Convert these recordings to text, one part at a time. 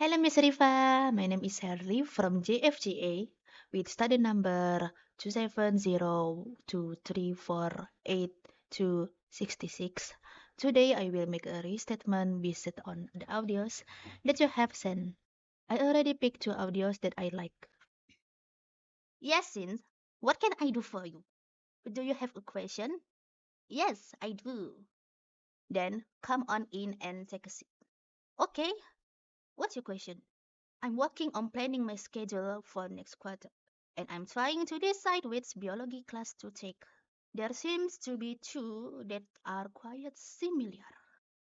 Hello, Miss Rifa. My name is Harley from JFGA with study number 27023482266. Today, I will make a restatement based on the audios that you have sent. I already picked two audios that I like. Yes, Sin. What can I do for you? Do you have a question? Yes, I do. Then come on in and take a seat. Okay, what's your question? I'm working on planning my schedule for next quarter, and I'm trying to decide which biology class to take. There seems to be two that are quite similar.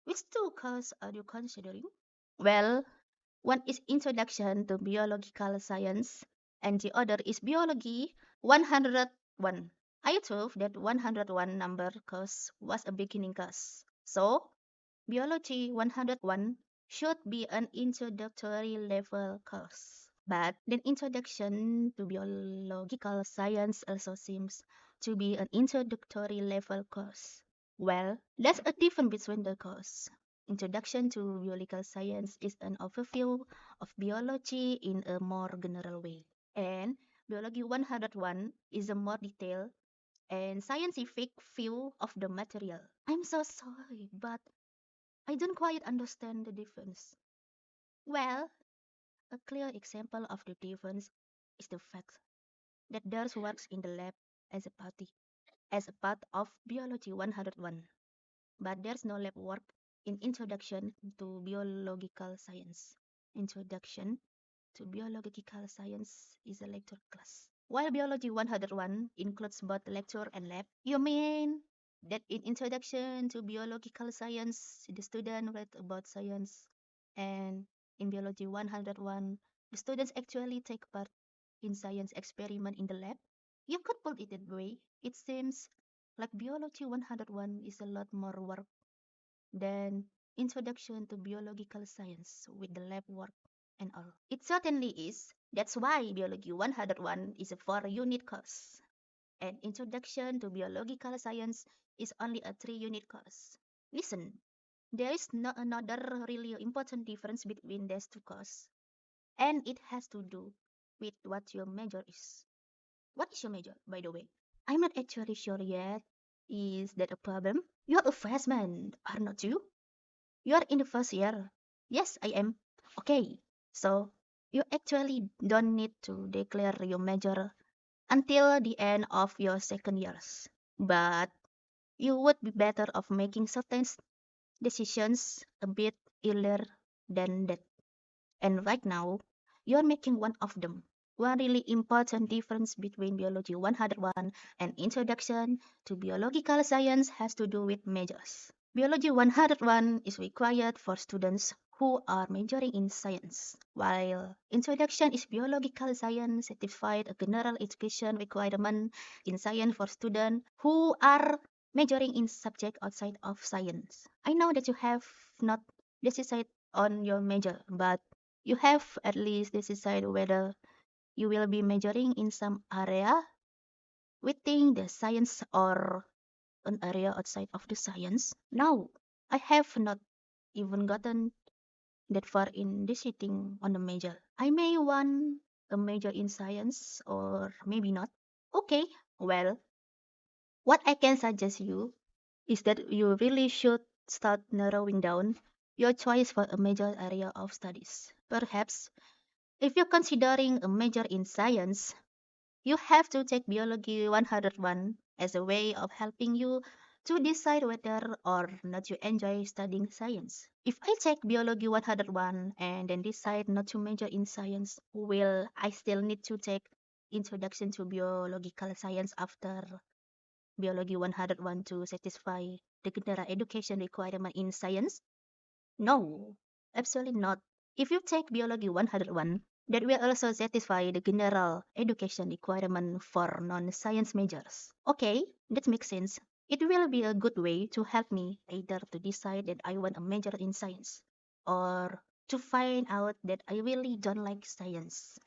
Which two courses are you considering? Well, one is Introduction to Biological Science, and the other is Biology 101. I thought that 101 number course was a beginning course. So, Biology 101 should be an introductory level course. But the introduction to biological science also seems to be an introductory level course. Well, there's a difference between the course. Introduction to biological science is an overview of biology in a more general way. And Biology 101 is a more detailed and scientific view of the material. I'm so sorry, but I don't quite understand the difference. Well, a clear example of the difference is the fact that there's works in the lab as a party, as a part of Biology 101, but there's no lab work in Introduction to Biological Science. Introduction to Biological Science is a lecture class. While Biology 101 includes both lecture and lab, you mean that in Introduction to Biological Science, the student read about science, and in Biology 101, the students actually take part in science experiment in the lab? You could put it that way. It seems like Biology 101 is a lot more work than Introduction to Biological Science with the lab work and all. It certainly is. That's why Biology 101 is a 4-unit course, and Introduction to Biological Science is only a 3-unit course. Listen, there is no another really important difference between these two courses, and it has to do with what your major is. What is your major, by the way? I'm not actually sure yet. Is that a problem? You're a freshman, are not you? You're in the first year. Yes, I am. Okay, so you actually don't need to declare your major until the end of your second years. But you would be better off making certain decisions a bit earlier than that. And right now, you're making one of them. One really important difference between Biology 101 and Introduction to Biological Science has to do with majors. Biology 101 is required for students who are majoring in science, while Introduction is Biological Science certified a general education requirement in science for students who are majoring in subject outside of science. I know that you have not decided on your major, but you have at least decided whether you will be majoring in some area within the science or an area outside of the science. No, I have not even gotten that far in deciding on a major. I may want a major in science or maybe not. Okay, well, what I can suggest you is that you really should start narrowing down your choice for a major area of studies. Perhaps if you're considering a major in science, you have to take Biology 101 as a way of helping you to decide whether or not you enjoy studying science. If I take Biology 101 and then decide not to major in science, will I still need to take Introduction to Biological Science after Biology 101 to satisfy the general education requirement in science? No, absolutely not. If you take Biology 101, that will also satisfy the general education requirement for non-science majors. Okay, that makes sense. It will be a good way to help me either to decide that I want a major in science or to find out that I really don't like science.